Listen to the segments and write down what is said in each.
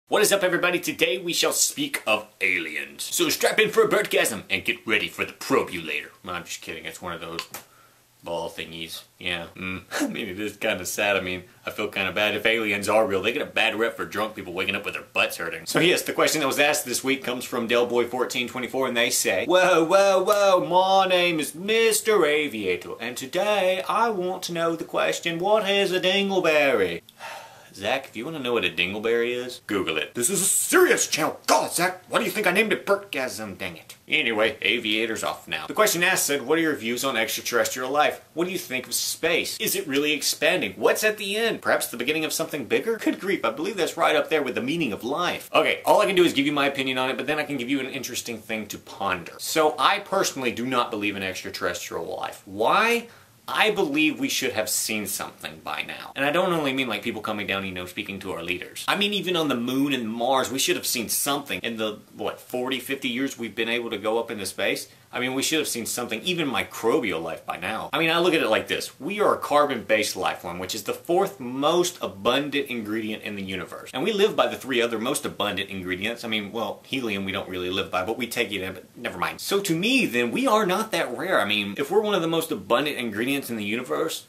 What is up, everybody? Today we shall speak of aliens. So strap in for a birdgasm and get ready for the probulator. I'm just kidding, it's one of those ball thingies. Yeah, I mean, it is kind of sad. I mean, I feel kind of bad. If aliens are real, they get a bad rep for drunk people waking up with their butts hurting. So yes, the question that was asked this week comes from Delboy1424, and they say, whoa, whoa, whoa, my name is Mr. Aviator, and today I want to know the question, what is a dingleberry? Zach, if you want to know what a dingleberry is, Google it. This is a serious channel. God, Zach, why do you think I named it Bertgasm, dang it? Anyway, Aviator's off now. The question asked said, what are your views on extraterrestrial life? What do you think of space? Is it really expanding? What's at the end? Perhaps the beginning of something bigger? Good grief, I believe that's right up there with the meaning of life. Okay, all I can do is give you my opinion on it, but then I can give you an interesting thing to ponder. So I personally do not believe in extraterrestrial life. Why? I believe we should have seen something by now. And I don't only mean like people coming down, speaking to our leaders. I mean even on the moon and Mars, we should have seen something in the, 40, 50 years we've been able to go up into space. I mean, we should have seen something, even microbial life by now. I mean, I look at it like this. We are a carbon-based life form, which is the fourth most abundant ingredient in the universe. And we live by the three other most abundant ingredients. I mean, well, helium we don't really live by, but we take it in, but never mind. So to me, then, we are not that rare. I mean, if we're one of the most abundant ingredients in the universe,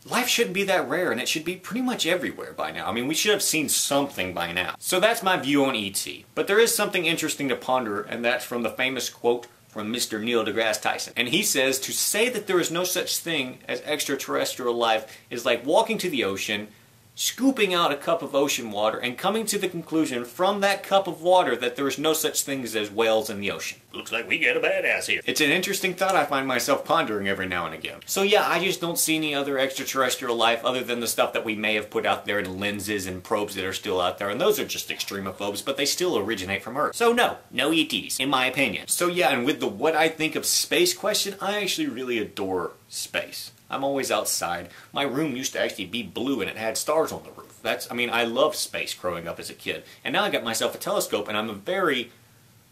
life shouldn't be that rare, and it should be pretty much everywhere by now. I mean, we should have seen something by now. So that's my view on E.T. But there is something interesting to ponder, and that's from the famous quote from Mr. Neil deGrasse Tyson. And he says, to say that there is no such thing as extraterrestrial life is like walking to the ocean, scooping out a cup of ocean water, and coming to the conclusion from that cup of water that there is no such things as whales in the ocean. Looks like we get a badass here. It's an interesting thought I find myself pondering every now and again. So yeah, I just don't see any other extraterrestrial life other than the stuff that we may have put out there in lenses and probes that are still out there, and those are just extremophobes, but they still originate from Earth. So no ETs, in my opinion. So yeah, and with the what I think of space question, I actually really adore space. I'm always outside. My room used to actually be blue and it had stars on the roof. I mean, I loved space growing up as a kid. And now I got myself a telescope and I'm a very,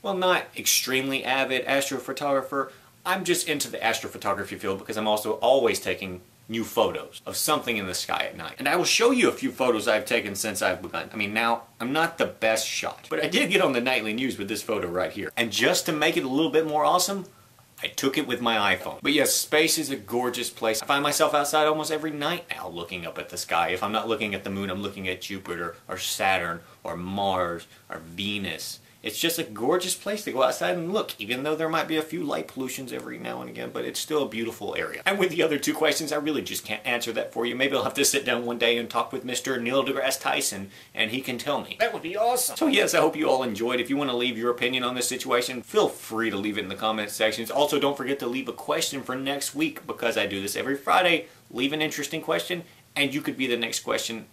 well, not extremely avid astrophotographer. I'm just into the astrophotography field because I'm also always taking new photos of something in the sky at night. And I will show you a few photos I've taken since I've begun. I mean, now, I'm not the best shot, but I did get on the nightly news with this photo right here. And just to make it a little bit more awesome, I took it with my iPhone. But yes, space is a gorgeous place. I find myself outside almost every night now looking up at the sky. If I'm not looking at the moon, I'm looking at Jupiter or Saturn or Mars or Venus. It's just a gorgeous place to go outside and look, even though there might be a few light pollutions every now and again, but it's still a beautiful area. And with the other two questions, I really just can't answer that for you. Maybe I'll have to sit down one day and talk with Mr. Neil deGrasse Tyson, and he can tell me. That would be awesome. So yes, I hope you all enjoyed. If you want to leave your opinion on this situation, feel free to leave it in the comment sections. Also, don't forget to leave a question for next week, because I do this every Friday. Leave an interesting question, and you could be the next question,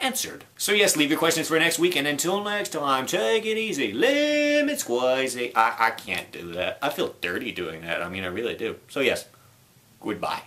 answered. So yes, leave your questions for next week, and until next time, take it easy, lemon squeezy. I can't do that. I feel dirty doing that. I mean, I really do. So yes, goodbye.